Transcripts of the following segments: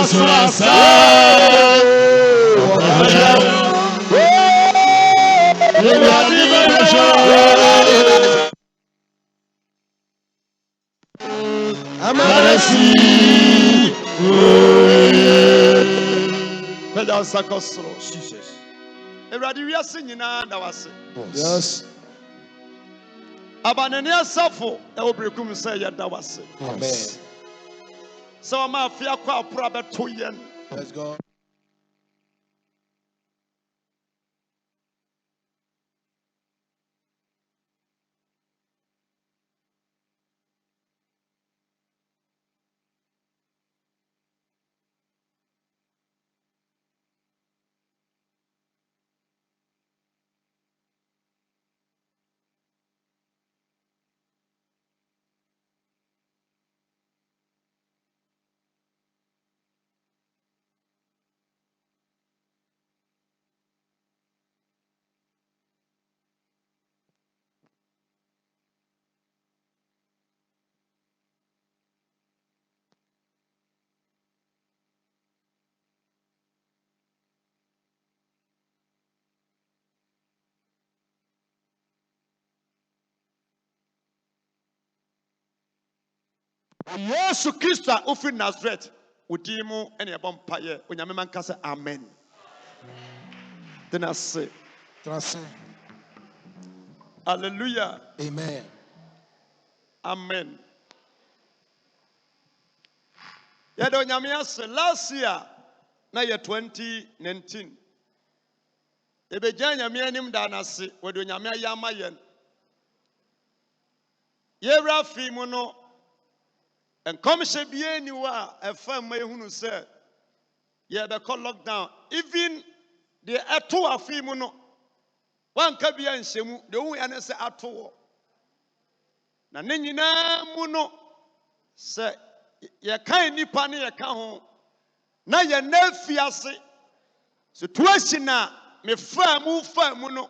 Jesus. Everybody, we are singing now. Yes. Abanania safo e obrekum say ya dawase. Amen. So ma afia kwa apura beto yen. Let's go. Yesu Kristo a ofi Nazareth udimu ene ebom paye onyame manka se amen. Tenase. Hallelujah. Amen. Amen. Yado onyame ase last year na ye 2019. Ebeja nyame anim da na se wado onyame ayama yen. Yewra fi mu no enkomhye bie ni wa efa ma ehunu se ye be call lockdown even the eto afi mu no wanka bia nhyemu de wu ya ne se ato wo na ne nyina mu no se ye kan nipa ne ye ka ho na ye na afiase situation na me fa mu no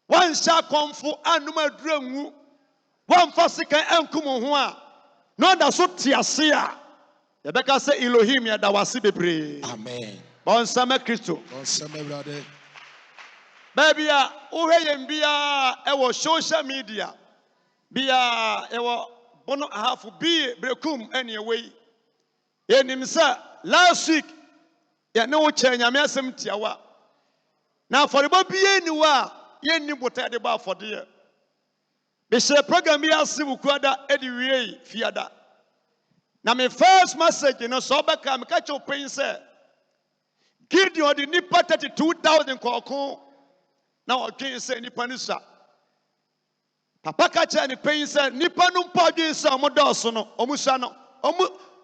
wan sha konfo anum aduranwu wan fa sika ankum ho a no da so tiase a ye beka se Elohim ya da wase bebre. Amen. Bon sama Kristo. Bon sama brother. Baby a uhe yembia ewo social media bia ewo bono hafu bi brekum anyway yenim sa last week ya ne wo che nyame asem tiawa na aforibo bie ni wa yenni bota de ba afode be share program bi asibu kwada edi wiei fiada na my first message no so beka me ka che opin say Gideon the nipa 32,000 kokon na odwen say nipa ni sa papa ka che ni pen say nipa no mpa odwen say omodoso no omusa no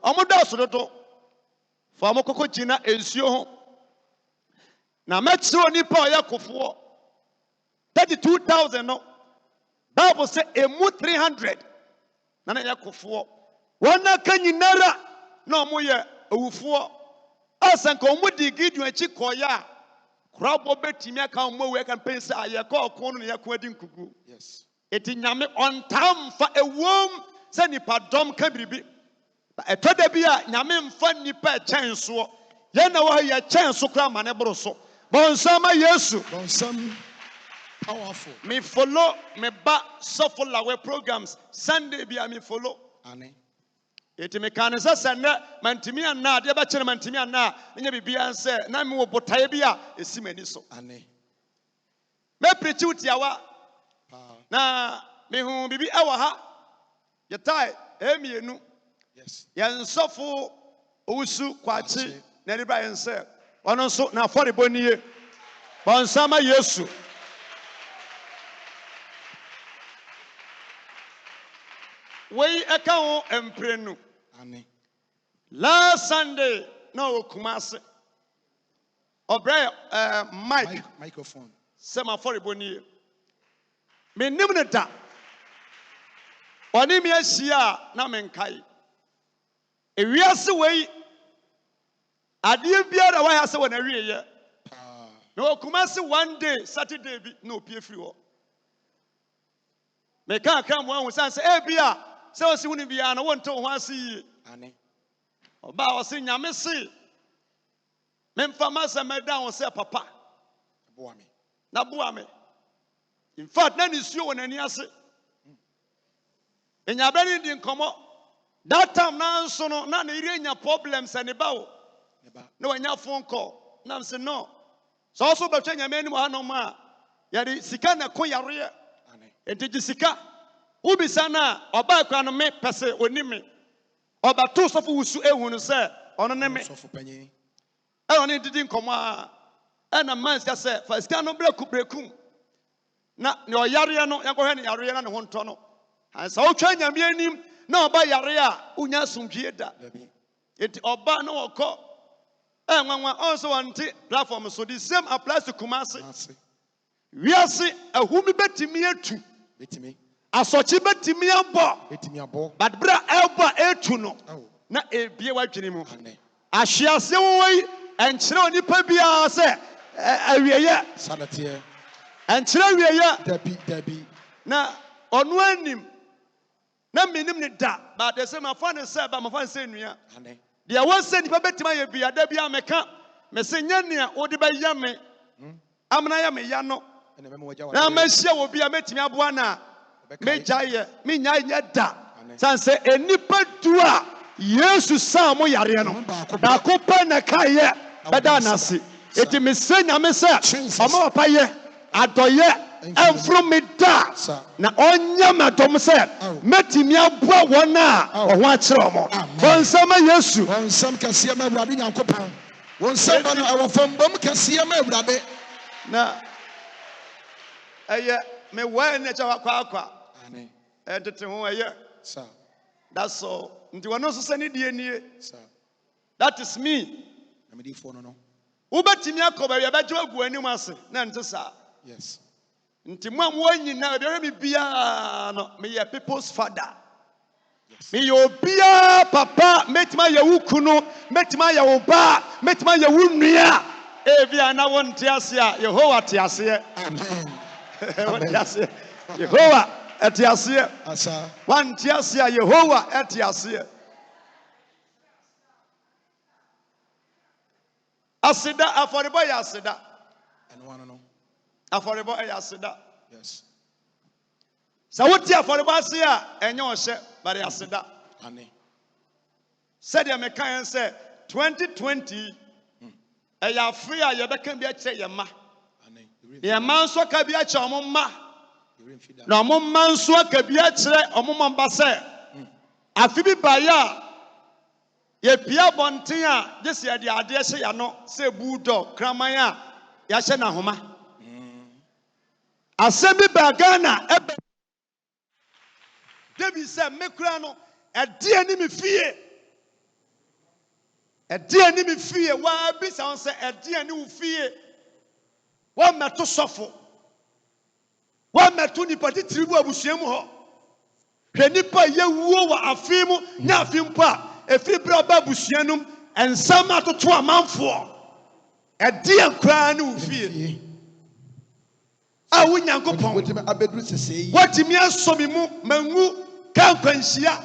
omodoso do fa mokoko gina ensuo ho na metro nipa oyakofo 32,000 no Bible say emu 300 na yakofo wana kanyinara na omoye owufo asanka omudi Gideon achi koya krabo betimi aka omowe aka pensa ayeka okon no yakon adi nkugu. Yes. Eti nyame on time fa ewom se nipa dom ka biribi etoda bi a nyame mfa nipa chenso ye na wa ye chenso kra mane boro so bonsama Yesu Bonsam powerful. me follow me ba suffer lawe programs Sunday bi a me follow Amen. eti me kan se sende mantimi anna de ba kire mantimi anna nya bibia nse na me wo botae bi a esimani so Amen. me preach utiawa na me hu bibi ewa ha yetai emienu. Yes. Yansofo owusu kwachi na riba yense ono so na afọrebo niye bonsama Yesu wei eka ho emprenu. Amen. Last Sunday na okumase obre Microphone. sema afọrebo niye me nim ne da oni me ahia na me nkai ewiase wei ade biara wa ya se wona wieye me okumase one day Saturday bi na opie free ho me kan kan mo anwo san se e bia se o si woni bia na wonto ho ase yi. Amen. Oba o se nyame se Memfama se meda on say papa. Boa me. Na boa me. In fact, na nisuo won ani ase. Enyabeni di nkomo. That time na nso no na na ire nya problems ani ba wo. Na wanya phone call. Na say no. So also be twa nyame ani mo hanom a yari sika na ko yare. Enti sika. Ubisa na oba kwa no me pese oni me. Oba to sofo wusu ehunu se ono ne me. Sofo panyin. E oni didi nkomo a na man sika se fa sika no brekum. Na ne oyare no yankɔ ne yare na ne ho ntɔ no. Ansa otwa nyame anim na oba yare a unya sumdwie da. Enti oba na wɔkɔ nwanwa also wanti platform so the same applies to Kumasi. Wiase ahumi betimi atu. Betimi. Asochi betimi abo. Betimi abo. But bra elba etu no. Na ebie wadwene mu. Ahyiase woi enkyere onipa bia se awieye. Sanate. Enkyere awieye. Dabi. Na onu anim. Na minim ne da. But the same afan se ba mafan se nua. Dia won se nipa betima ye bia da bia meka. Me se nya nea odi ba ya me. Amna ya me ya no. Na mahia wo bia metimi aboa na. Mejaye me nya da. Sanse enipa du a Yesu sa mo yare no. Da ko pa na kaye beda nase. Eti me se nya me se omo papa ye adoye enfro me da na onya madom se metimi aboa wona oho akere omo. Bonsama Yesu. Bonsam kase ma Awurade Nyankopɔn. Bonsam na awofam bom kase ma Awurade. Na me wa na cha kwa. Amen. Tete ho Sir. That's all. Nti wono so sani die nie. Sir. That is me. Na me di fo no. Ubetimi akoba ya bejo agu anim ase na nte sa. Yes. Nti mo anyina be me bia no me ye people's father. Yes. Me yo bia papa metima ye wukunu metima ye wo ba metima ye wunua e bia na wonte ase a Yehovah te ase. Amen. Wonte ase. Yehovah ete ase. Asa. Wonte ase a Yehovah ete ase. Asida aforebo ya asida. And one no. Aforebo ya asida. Yes. Sa woti aforebo ase a enye ohye bare asida. Amen. Said ya mekan say 2020 ya free a ye beka bi a kire ye ma. Amen. Ye man so ka bi a kire omo ma. Na omo man so ka bi a kire omo mamba say. Afi bi ba ya ye pia bonten a jese ye de ade hye ya no say bulldog kraman a ya hye na homa. Asebi ba Ghana ebe David say mekura no ade ani me fie. Ade ani me fie wa bi sa on say ade ani wo fie. Wa meto sofo. Wa meto ni pati tribu abusuam ho. Hwe nipa ye wuo wa afimu nya afimpo a efiri bra ba abusuanum ensam atoto amanfo. Ade ankra ni wo fie. A wo Nyankopɔn watimi asomi mu mangu kan kwanhia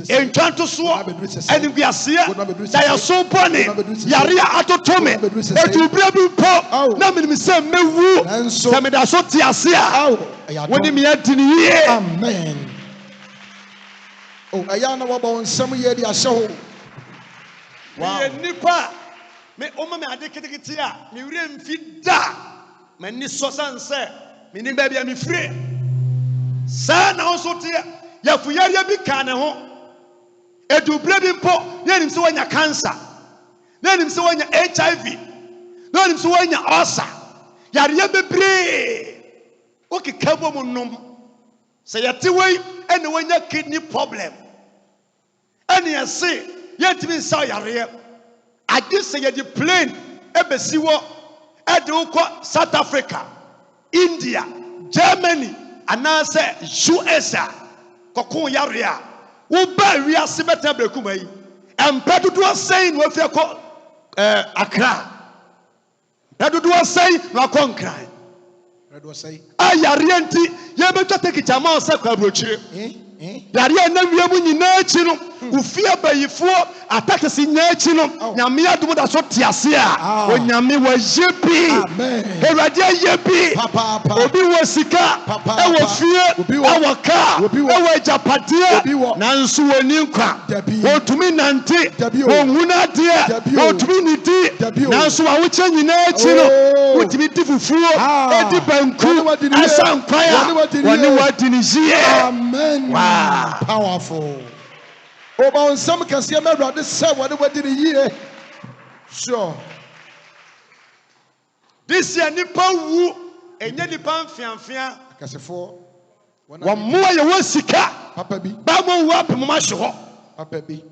entwanto so aniguaseɛ da yaso bɔne yare atotome edubra bi mpo na menim sɛ mewu sɛ meda so te ase a woni me adini yie. Amen. Oh ayana wabɔ nsɛm yɛ di ahyɛ ho. Wow. Nipa me ɔma me ade ketekete a me wura mfi da mani so sanse menim ba bia me fire sa na so te ya fuyare bi ka ne ho edubra bi mpo na nim se wanya cancer na nim se wanya HIV na nim se wanya ulcer yare bebre o ke kabo mu nom se yete wei ene wanya kidney problem ene yese yetimi sa yare ade se ye di plane ebesi wo ede ukọ South Africa, India, Germany, and now say USA. Kokon yarea. Uba we are sibeta brekumai. And Pedudu saying what they call Accra. Pedudu saying no concry. Pedudu say. Ayarienti, ye better take it a mouse. Yaria, no, we have in nature. ufie bayifuo atakesi nyachi no nyame adom da so tiase a onyame wa yebi erade yebi obi wo sika e wo fie e wo ka e wo japade nanso woni nkwa wotumi nante wonhuna de wotumi nidi nanso wa wo che nyina achi no wotumi difufuo edi banku asankwaya woni wadi ni yie. Amen. Wow. Powerful. Oba onsam kase ma Awurade sɛ wode wadi ne yie. Sure. This year nipa wu enye nipa mfiamfia akasefo wɔmmoa yɛ wɔ sika papa bi ba mo wu apem ma hye hɔ papa bi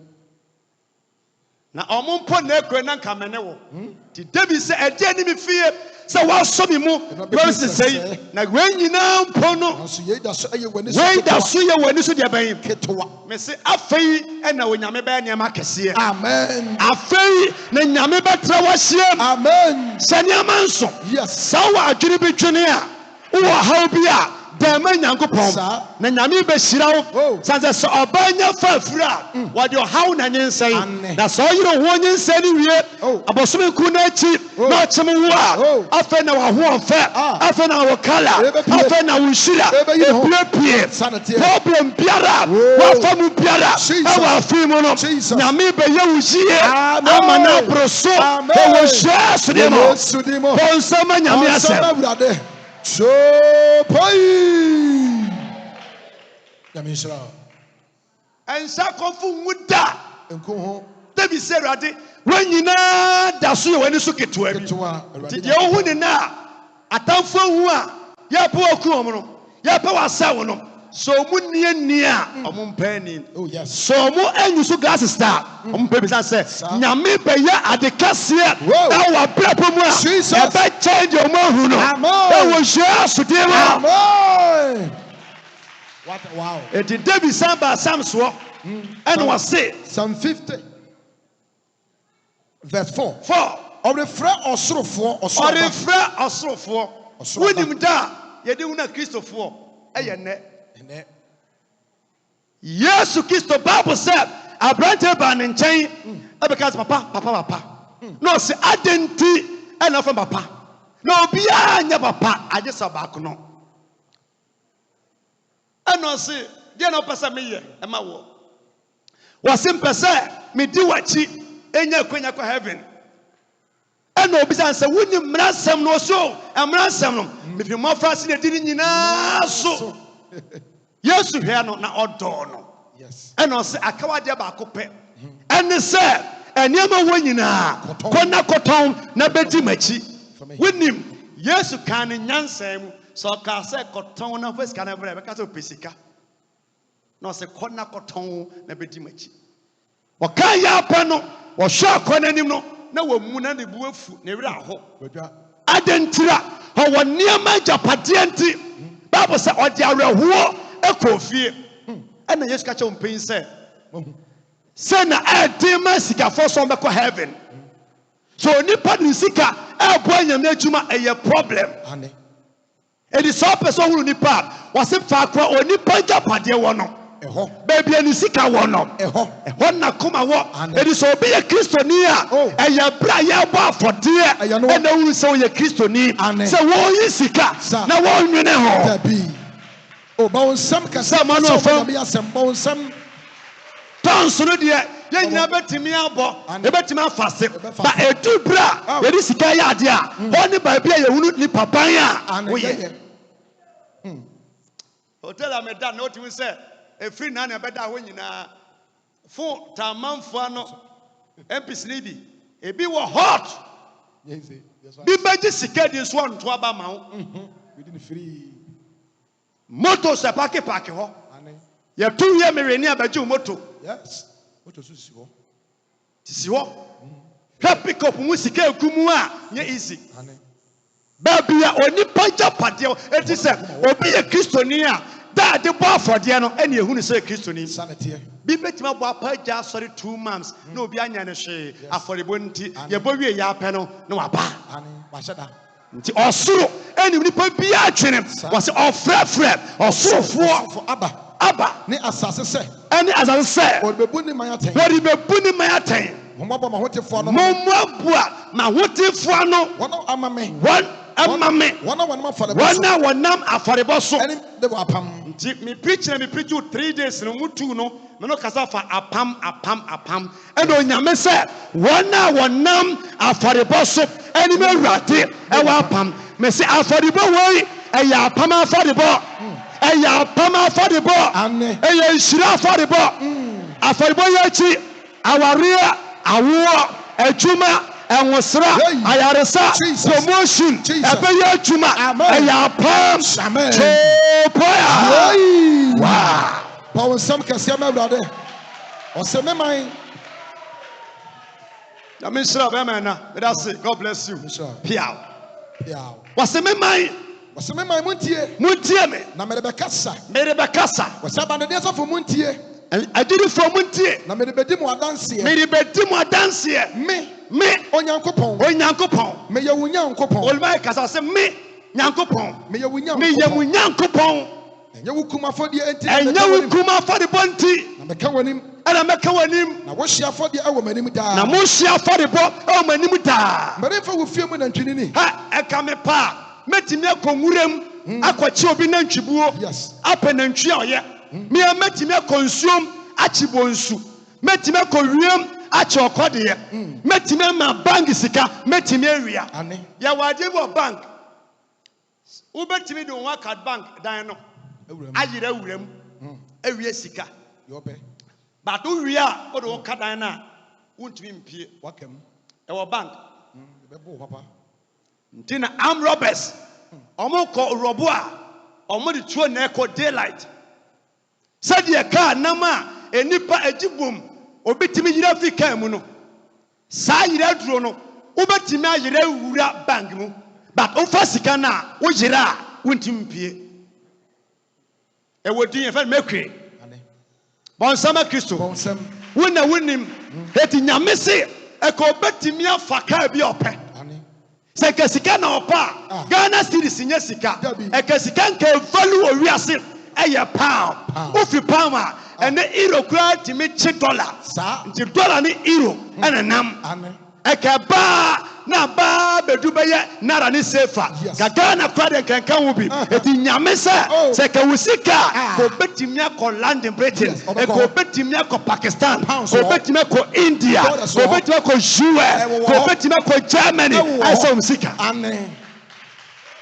na ɔmo mpo na ekure na nkamene wo ti David sɛ ɛde ni me fie sɛ wasɔ me mu wɔsi sɛyi na wɔn nyinaa mpo no nso yɛ da so ɛyɛ wani wɔn da so yɛ wani so deɛ bɛn ketwa me se afei ɛna onyame bɛyɛ nneɛma kɛseɛ. Amen. Afei na nyame bɛtra wɔhyɛ. Amen. Sɛ nneɛma nso yes sɛ wɔ adwene bi twene a wowɔ haw bi a dɛma nyankopɔn na nyame bɛhyira wo sanse sɛ ɔbaa nya fa afiri a wɔde ɔhaw na nyensɛn na sɛ ɔyere ho nyensɛn no wie abɔsome nku no akyi na ɔkyem wo a afei na wahoɔfɛ afei na wo kala afei na wo nhyira epiepie problem biara wafa mu biara ɛwɔ afei mu no nyame bɛyɛ wo yie ama no aboro so ɛwɔ hyɛ sodie mu bɔnsɛm nyame asɛm so poi Yamisra ensa konfu nguda enko ho David say Awurade wan nyina da so ye wani so ketewa bi ti de ohu ne na atamfo hu a ya pe oku omo no ya pe wasa wo no so mu nie a omo mpani oh yes so mu anyu so glasses star omo pe bi say nyame be ya adekase na wa brapo mu a e be change omo hu no e wo hia so de ma amen what wow it David samba samso and was say Psalm 50 verse 4 ɔrefrɛ ɔsorofo wonim da yɛde hu na kristofoɔ ɛyɛ nnɛ Yesu Kristo Bible sɛ aberante baa ne nkyɛn ɛbɛka sɛ papa na ɔsɛ adɛn nti ɛna ɔfrɛ papa na obiara nyɛ papa agye sɛ baako no ɛna ɔsɛ deɛ na ɔpɛ sɛ meyɛ ɛma wɔ wɔse mpɛ sɛ medi w'akyi enya kwenya kwa heaven eno obisa nse wuni mmaransem no so mmaransem no mefiri mo frase na di nyina so Yesu hwe no na odo no yes eno se akawade ba akopɛ ene se eniema wo nyina kona koton na bedi machi wunim Yesu kan nyansan mu so ka se koton na first kan ebere be ka se opesika no se kona koton na bedi machi okan ya pa no wɔhwɛ akɔna nim no na wɔmu na ne bu afu na ewira ho adentira ɔwɔ nneɛma japadeɛ nti Bible sɛ ɔde awerɛhoɔ ɛkɔ fie ɛna Yesu ka kyerɛ mpɛn sɛ na ɛden ma sikafoɔ so ɔbɛkɔ heaven so onipa ne sika ɛboa nyame adwuma ɛyɛ problem ɛdi sɛ ɔpɛ sɛ ɔhunu nipa wɔse faakora onipa japadeɛ wɔ no baby ani sika wɔ no ɛhɔ na koma wɔ ɛdi sɛ obi yɛ kristoni a ɛyɛ bra yɛ bɔ afɔdeɛ ɛna wuru sɛ ɔyɛ kristoni sɛ wɔyi sika na wɔnwene ho o ba onsam kasa ma no fa bi asɛm ba onsam tɔnso no deɛ yɛn nyinaa bɛtumi abɔ yɛbɛtumi afase ba edu bra yɛde sika yɛ adeɛ a hɔ ne baabi a yɛhunu nipa ban a woyɛ hotel a meda na wotumi sɛ efiri na na bɛda hɔ nyinaa fo tamanfoa no MPs ni bi ebi wɔ hot bi bɛgye sika di so ɔnto aba ma wo moto sɛ paaki hɔ yɛtu yɛ mmerɛni abɛgye moto yes moto so si hɔ hwɛ pick-up mu sika egu mu a nyɛ easy baabi a onipa gyapadeɛ eti sɛ obi yɛ kristoni a da de bɔ afɔdeɛ no ɛna ehunu sɛ kristoni bi bɛtumi abɔ apa gya asɔre 2 months na obi anya ne hwee afɔrebɔ nti yɛbɔ wie yɛ apɛ no na waba nti ɔsoro ɛnim nipa bi atwene wɔsɛ ɔfrɛfrɛ ɔsorofoɔ aba ne asase sɛ ɛne asase sɛ wɔde bɛbu ne man atɛn wɔde bɛbu ne man atɛn mɔmɔbɔ ma hotefoɔ no mɔmɔboa ma hotefoɔ no wɔn ama me wɔn ama me wɔn a wɔnam afɔrebɔ wɔn so a wɔnam afɔrebɔ so ɛne de wɔ apam nti me preach 3 days no mu tu no me no kasa fa apam ɛna onyame sɛ wɔn a wɔnam afɔrebɔ so ɛne me awurade ɛwɔ apam me sɛ afɔrebɔ wei ɛyɛ apam afɔrebɔ ɛyɛ apam afɔrebɔ ane ɛyɛ nhyira afɔrebɔ afɔrebɔ yɛ akyi awareɛ awoɔ adwuma ɛnwosra ayaresa promotion ɛbɛyɛ adwuma ɛyɛ apam chopoya wow pawo nsɛm kɛseɛ ma awurade ɔsɛ me man nyame nhyira bɛma na meda se god bless you piaw piaw wɔsɛ me man ɔsɛ me man montie me na mede bɛkasa wɔsɛ abandeɛ sɔfo montie agyirifoɔ montie na mede bɛdi mo adanseɛ me onyankopɔn meyɛ wo nyankopɔn olùmọ̀ kasa sɛ me nyankopɔn meyɛ wo meyɛ wo nyankopɔn ɛnyɛ wo kum afɔdeɛ enti ɛnyɛ wo kum afɔrebɔ nti na mɛka w'anim ɛna mɛka w'anim na wohyia afɔdeɛ ɛwɔ m'anim daa na mohyia afɔrebɔ ɛwɔ m'anim daa mɛremfa wo fie mu nantwinini ha ɛka me pa mɛtumi akɔ nwuram akɔkye obi nantwibuo yes apɛ nantwi a ɔyɛ mea mɛtumi akɔ nsuom akye bɔ nsu mɛtumi akɔ wiem akyɛ ɔkɔdeɛ mɛtumi ama bank sika mɛtumi awia yɛwɔ agye wɔ bank wobɛtumi de wɔn aka bank dan no ayerɛ awuram awie sika but wowie a wode wo ka dan no a wontumi mpie ɛwɔ bank nti na armed robbers ɔmo kɔ rɔbo a ɔmo de tuo na ɛkɔ daylight sɛdeɛ kaa nam a enipa agyi bom obi timi yira fi kaa mu no saa yira duro no wobɛtumi ayerɛ wura bank mu but wofa sika no a woyerɛ a wontumi mpie ɛwɔ din yɛfɛ mɛkwe bɔnsɛm a kristo wona wonim ɛti nyame se ɛka wobɛtumi afa kaa bi ɔpɛ sɛ ɛka sika na ɔpɛ a Ghana cedis nyɛ sika ɛka sika nka ɛvalu wɔ wiase ɛyɛ pound wofi pound a ɛne euro koraa tumi kye dollar nti dollar ne euro ɛna nam ɛka baa na baa bɛdu bɛyɛ naira ne sefa ka Ghana koraa de nkanka wo bi ɛti nyame sɛ ka wo sika ka obɛtumi akɔ London Britain ka obɛtumi akɔ Pakistan ka obɛtumi akɔ India ka obɛtumi akɔ US ka obɛtumi akɔ Germany ɛsɛ wo sika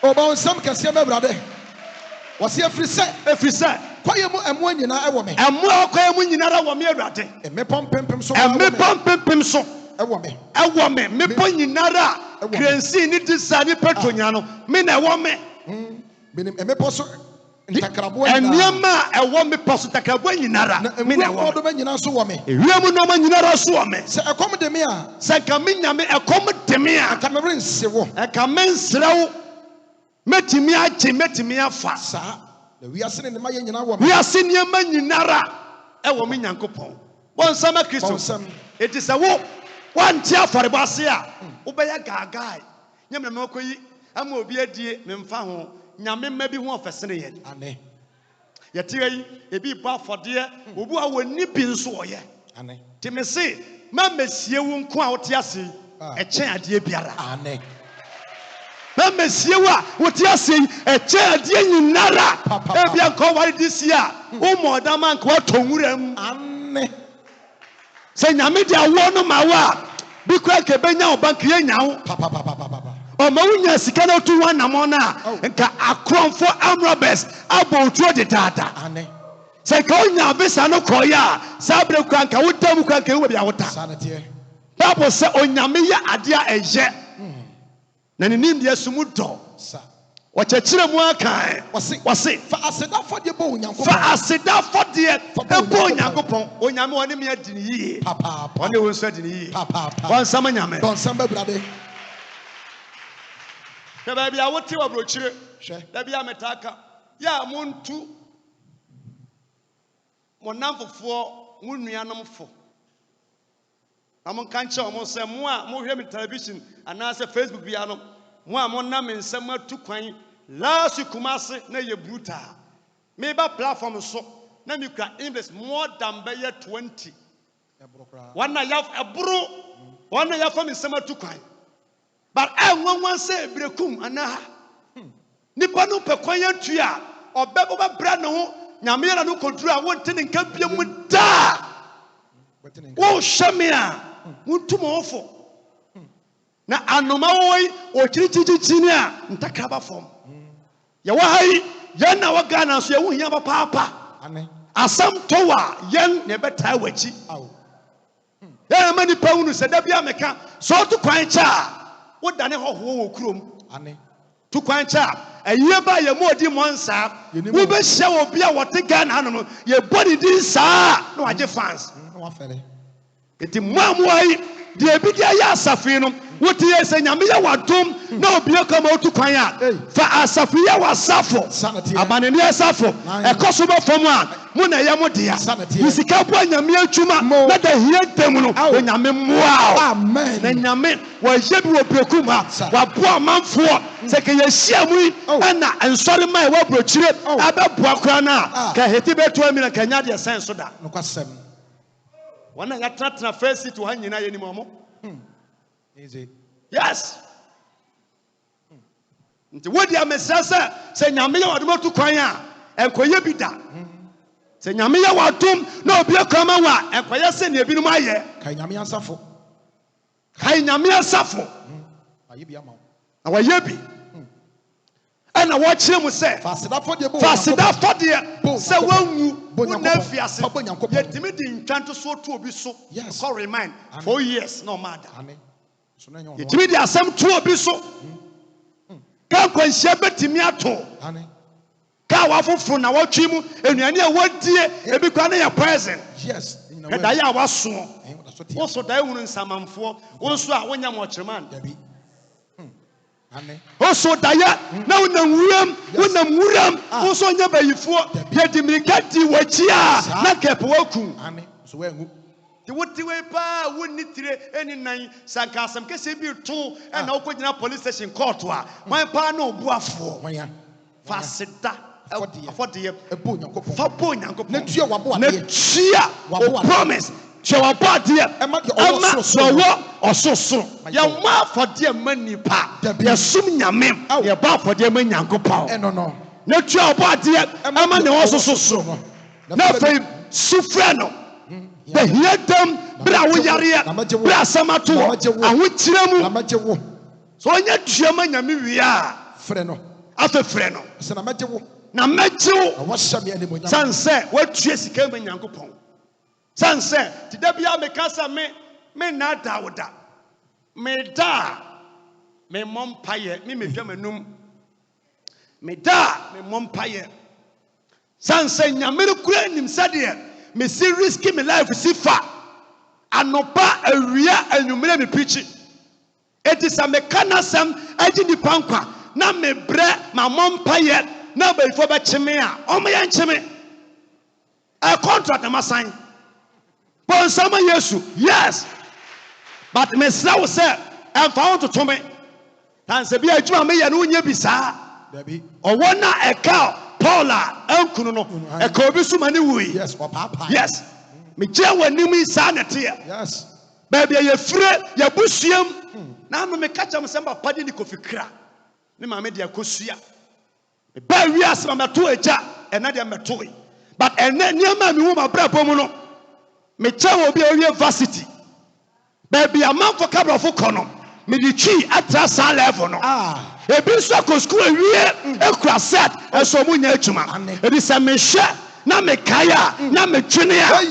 ɔba nsɛm kɛseɛ ma awurade wɔse ɛfiri sɛ kwaeɛ mu ɛmoa nyinaa ɛwɔ me ɛmoa kwaeɛ mu nyinaa wɔ me awurade mmepɔ mpempem so ɛwɔ me mmepɔ nyinaa a kransi ne disa ne petronya no me na ɛwɔ me menim mmepɔ so ntakraboa nneɛma a ɛwɔ mepɔ so ntakraboa nyinaa me na ɛwɔ me nyinaa so wɔ me ewiem nneɛma nyinaa so wɔ me sɛ ɛkɔm de me a sɛ nka me nyame ɛkɔm de me a nka merense wo ɛka mensrɛ wo mɛtumi agye mɛtumi afa saa na wiase ne nneɛma yɛ nyinaa wɔ me wiase nneɛma nyinaa ɛwɔ me nyankopɔn bɔnsɛm a kristo ɛti sɛ wo wante afɔrebɔ ase a wobɛyɛ gaagae nyɛ mmerɛma kɔyi ama obi adie memfa ho nyame mma bi ho ɔfɛsene yɛn yɛte yi ebi bɔ afɔdeɛ obi a wɔni bi nso ɔyɛ nti me se ma mɛsie wo nko a wote ase yi ɛkyɛn adeɛ biara ma mɛsie wo a wote ase yi ɛkyɛn adeɛ nyinara ebia nkɔ ware de si a womɔ ɔdama nka watɔ nwura mu sɛ nyame de awoɔ no ma wo a bi kora nka ɛbɛnya wo bank yɛnya wo ɔma wonya sika no to woanamɔ no a nka akorɔmfo amrobes abɔ otuo dedaada sɛ nka wonya visa no kɔɔyɛ a saa berɛ kora nka woda mu kora nka ɛwɔ bia wota bible sɛ onyame yɛ adeɛ a ɛyɛ na ne nimdeɛ so mu dɔ wɔkyɛkyerɛ mu akae wɔse fa aseda afɔdeɛ bɔ onyankopɔn fa aseda afɔdeɛ ɛbɔ onyankopɔn onyame wɔne me adi ne yie ɔne wo nso adi ne yie wɔnsɛm nyame dɔnsɛm bɛbrade hwɛ baabi a wote wɔ aburokyire da bi a metaa ka yɛ a montu mo namfofoɔ mo nuanom fo na monka nkyɛ ɔmo sɛ mo a mohwɛ me television anaasɛ Facebook bia no mo a monam me nsɛm atu kwan last Kumasi na yɛ brutal meba platform so na me kura English more than 20 one I have a bro one I have from summer to kwan but I want say brekum ana nipa no pe kwan yantua obebo ba bra ne ho nyame ya no koduru a wonte ne nka bia mu da wo hweme a mutum ofo na anoma woi o kirichichichi ni a ntakra ba fom ye wa hai ye na wa Ghana so ye wo hia ba papa asam towa yen ne betai wachi ye mani pa unu se da bia meka so to kwan cha wo dane hoho wo kurom to kwan cha aye ba ye modi monsa wo be hye wo bia wote Ghana no ye body din sa no age fans no afere eti muamuai de ebidia ya asafi no wote ye se nyame ya wadom na obi akama otu kwan a fa asafi ya wasafo abaneni asafo ekoso be fom a mu na ye mo dia musika bo nyame atwuma na da hie dem no nyame moa amen na nyame wa yebi wo brekum ha wa bo amanfo se ke ye hia mu na ensori mai wa brochire abeboa kra na ka heti beto ami na kanya de sense da no kwasem wana ya tratna face to ha nyina ye ni momo easy yes nti wodi amesasa se nyame ya wadom to kwan a enkoye bi da se nyame ya wadom na obi akama wa enkoye se ne ebinom aye kai nyame asafo aye bi ama na waye bi ana wo kire mu se fasida fodie se wanwu na fiase yetimi di ntwanto so to obi so ko remind 4 years no matter yetimi di asem to obi so ka kwanhia betimi ato ka wafoforo na watwi mu enuane a wadie ebi kwa na ya present yes da ya waso wo so da ehunu nsamamfo wo so a wonya mo chirman also daya na unam wuram also nya bayifo yedimika di wachia na kepo waku so wengu ti woti we pa woni tire eni nan sanka asam kese bi to na okogina police station court a wan pa na obuafo fasida afode ebo nyankopon fa bo nyankopon na tua wabo ade na tua wabo promise chewa body ama ososo ya ma fode manipa ya sum nyame ya ba fode manyankopon no na tua body ama ne ososo na fe sufre no the hiedam bra wo yare bra samato aho kiremu so onya tua manyame wi a frɛ no afefrɛ no se na magyewo na magyewo sanse watua sika manyankopon sanse ti da bia me kasa me na dawoda me da me mompaye me dwamanum me da me mompaye sanse nyame kura nim sade me si risky me life si fa anopa awia anwumre me preach eti sa me kana sam agi ni pankwa na me bre ma mompaye na ba ifo ba cheme a o me yan cheme a contract na masan bon sama yesu yes but me slaw say and found to me tan se bia adwuma me ye no nya bi saa dabi o wona eka paula ankunu no eka obi su mane wui yes papa yes me je wanim isa na te yes baby ye fire ye busuam na no me kacha me samba padi ni kofikra ne ma me dia kosua me ba wi asema me to eja ena dia me to but ena niam me wu ma bra bomu no me chawo bi awie varsity baby amanfo kabra fo kono me di twi atra sa level no ebi so ko school awie ekura set eso mu nya atuma ebi se me hwe na me kaya na me twene a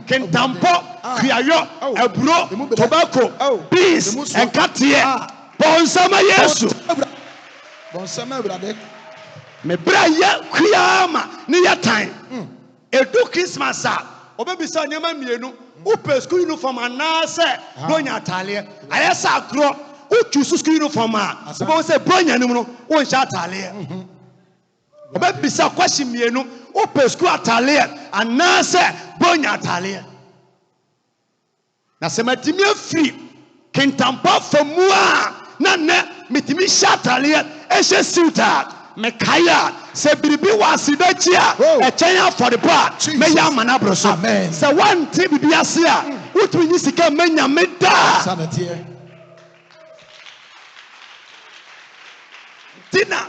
kentampo kuayo eburo tobacco beans enkatie bonsama yesu bonsama brade me bra ya kuama ni ya time edu Christmas a obebisa nyama mienu upe school uniform anase bronya atale ayesa akro uchu school uniform a obo se bronya nim no won sha atale obebisa kwashi mienu upe school atale anase bronya atale na sematimi afiri kentampa famua na ne mitimi sha atale ehye suita mekaya se biribi wasidachi a echenya for the part meya manabro so se one ti bibi ase a utumi ni sika menya meda tina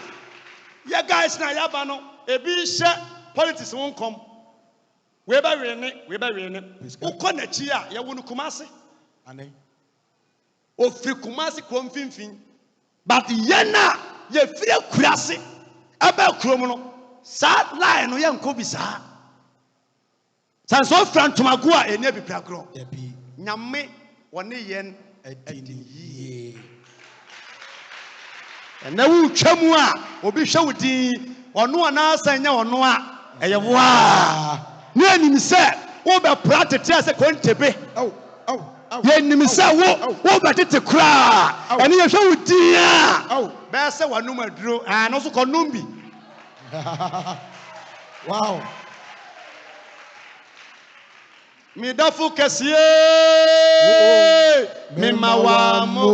ya guys na ya ba no ebi hye politics won kom we ba wene ukọ na chi a ya wonu Kumasi ane ofiri Kumasi krom finfin but yena ye fie kurase aba krom no sa line no ye nko bi sa sanso frantomago a enya bi prakro nyame woni yen adini na wu twamu a obi hwe wudi ono ana sanya ono a eye wa na anim se wo be pratete se kontebe ye nim se wo be tete kura ene ye hwe wudi a be se wanum aduro no so konum bi wow mi dafu kesiye mi mawamo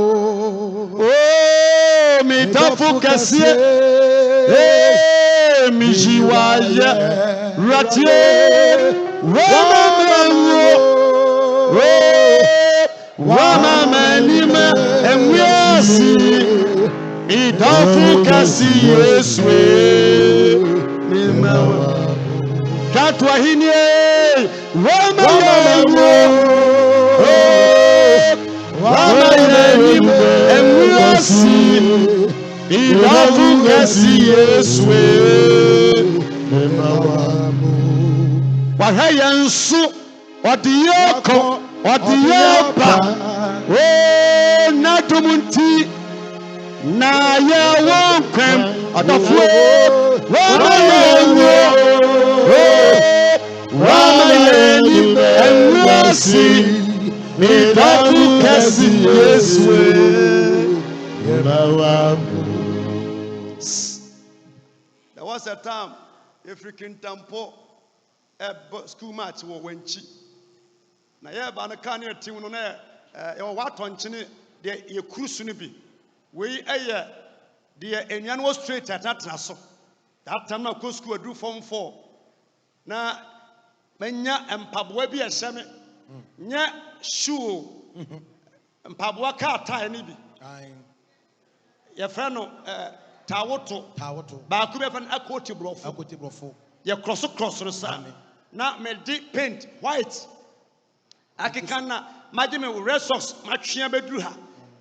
mi dafu kesiye mi jiwaye ratie wama manime emwiasi mi dafu kesiye Yesu mi mawamo katwa hinie wama emwiasi idafu kasi Yesu wahaya nsu odiyeko odiyepa na tumunti na ya wonkwem adafu emwiasi idafu kasi Yesu there was a time African Tampo school match wo wanchi na ye ba na kan ye team no na ye watonchene de ye cruise no bi we eye de enwan was straight atatra so that time na go school adu form 4 na menya empaboa bi ehye nya shoe empaboa ka tie ni bi ye friend no tawoto ba ku be fan akoti brofo ye cross sa na me di paint white akika na maje me red socks matwea beduru ha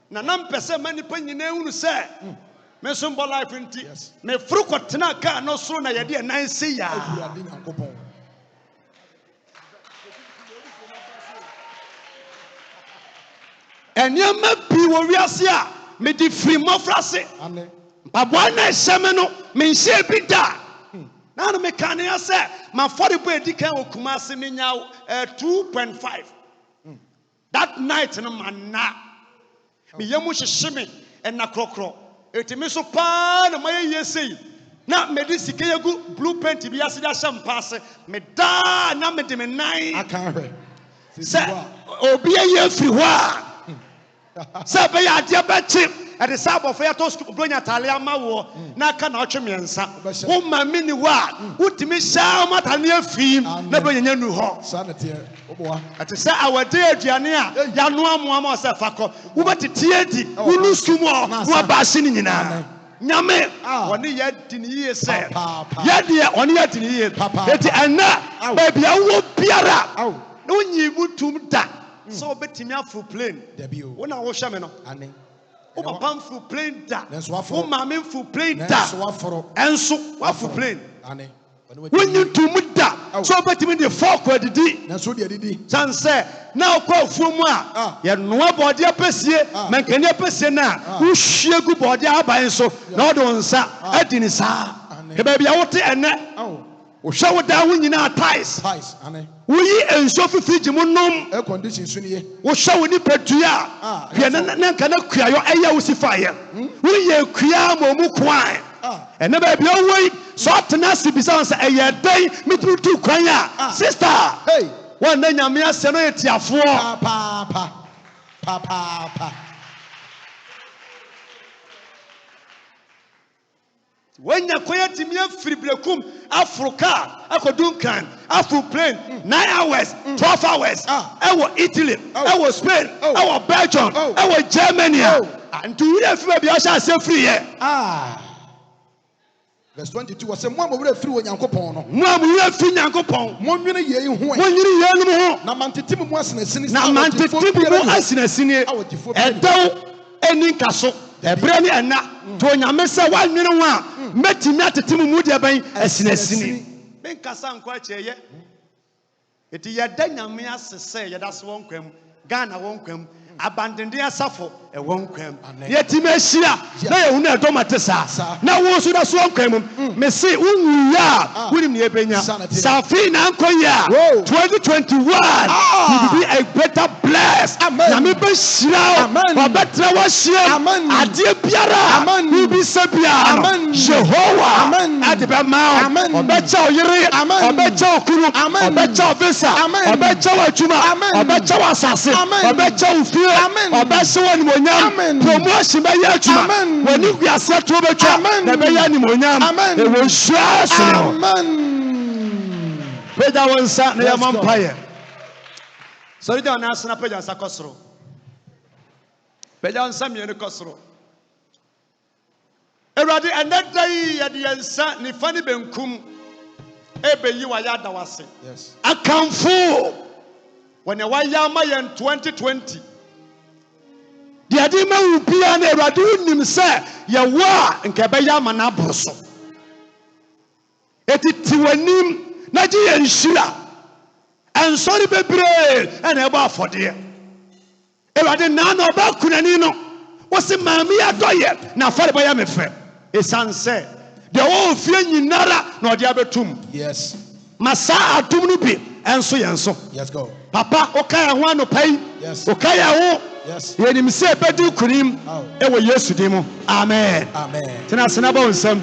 na mpese manipa nyina ehunu se me so mbo life nti me furu kwotena ka no so na ye de nan se ya enyama bi wo wiase a me di free mofrase mpaboa na ehye no me nhye bi da na no me kan ya se ma 40 boy di kan wo Kumasi me nya 2.5 that night no manna me yemu hyehye me na krokro etimi so pa na maye sei na me di sike yegu blue paint bi ase da shampase me da na me de me nan aka hwe se obi ye free ho a se be ya de ba chi at the sabo for ya to bronya tale amawo na aka na otwe mensa wo ma mini wa utimi sha matane afim na bronya nu ho sanete oboa at say awade aduane a ya no amoa se fakọ wo betete edi wo nu sumo wo ba hye ni nyina nyame woni ya dini ye se ya de woni ya dini ye eti ana ba bia wo biara no nyi mutum da so betimi afu plane wo na wo hye me no o papa full plane da o mama full plane da enso wa full plane when you do muda so betimi de fork adidi na so de adidi sanse na okwa afuomu a ye noa bode apesie mankani apesie na wo hwie gu bode aban so na o de nsa adini sa ke ba bia wote ene wo hwe wo da wo nyina ties wuyi enso fifiji mu nom air condition suniye wo hwe wo ni pedua hwe na nka na kuayo eya wo sifaye wuyi kua mo mu kwan ene ba bia wo so tena sibisa say eye dan mitrutu kwan a sister hey won na nyame ase no etiafo pa when you quiet me free Brekum, Africa, Akodunkan, Afro plane, 9 hours, 12 hours, our Italy, our Spain, our Belgium, our Germany, and to you maybe I shall say free. Verse 22 was a mom of free when Yankopon. Mom, we have seen Yankopon. 1 minute year in one. Namantitim was in a sin. Namantitim was in a sin. And though any castle, the brandy and not to Yamesa 1 minute one, met him at the Timudia Bay as in a sin. Ben Cassan quite a it is a dynamic say that's one crime, Ghana won't come. Abandon their suffer a one crime. Yet he may share. They will not domatesa. Now, was with us one crime. Messi, William Yebenya, Safina Ankoya, 2021. He will be a better blessed. Namibe Shia, Babetra Washia, Adia Piara, Ubi Sabia, Jehovah, Adibama, Obecha Yeri, Obecha Kuru, Obecha Visa, Obecha Chuma, Obecha Assassin, Obecha Ufia. Obeso ni monyam promotion be ya chuma when you are set to be chuma na be ya ni monyam e wo hua so amen peda wonsa na ya mampaye so ri da na asna peda sa kosoro peda wonsa mi ni kosoro Ewurade enedai ya de yansa ni fani benkum e be yi wa ya da wase yes akamfo when ya wa ya ma yen 2020 the Adima will be an Eradu say, Yawa and Kabaya na Broso. It is Tiwanim, Naji and Shila, and sorry, baby, and about for dear. Eradu Nano about Kunanino was the Mamia Doye, now followed by Amefe. His son said, the old fear Nara, nor the other tomb. Yes. Massa Tumnubi, and so. Yes, go. Papa, okay, one to pay. Yes. Okay, yes. When you say bedu kunim, e wo Yesu dimo. Amen. Amen. Tena senaba onsam.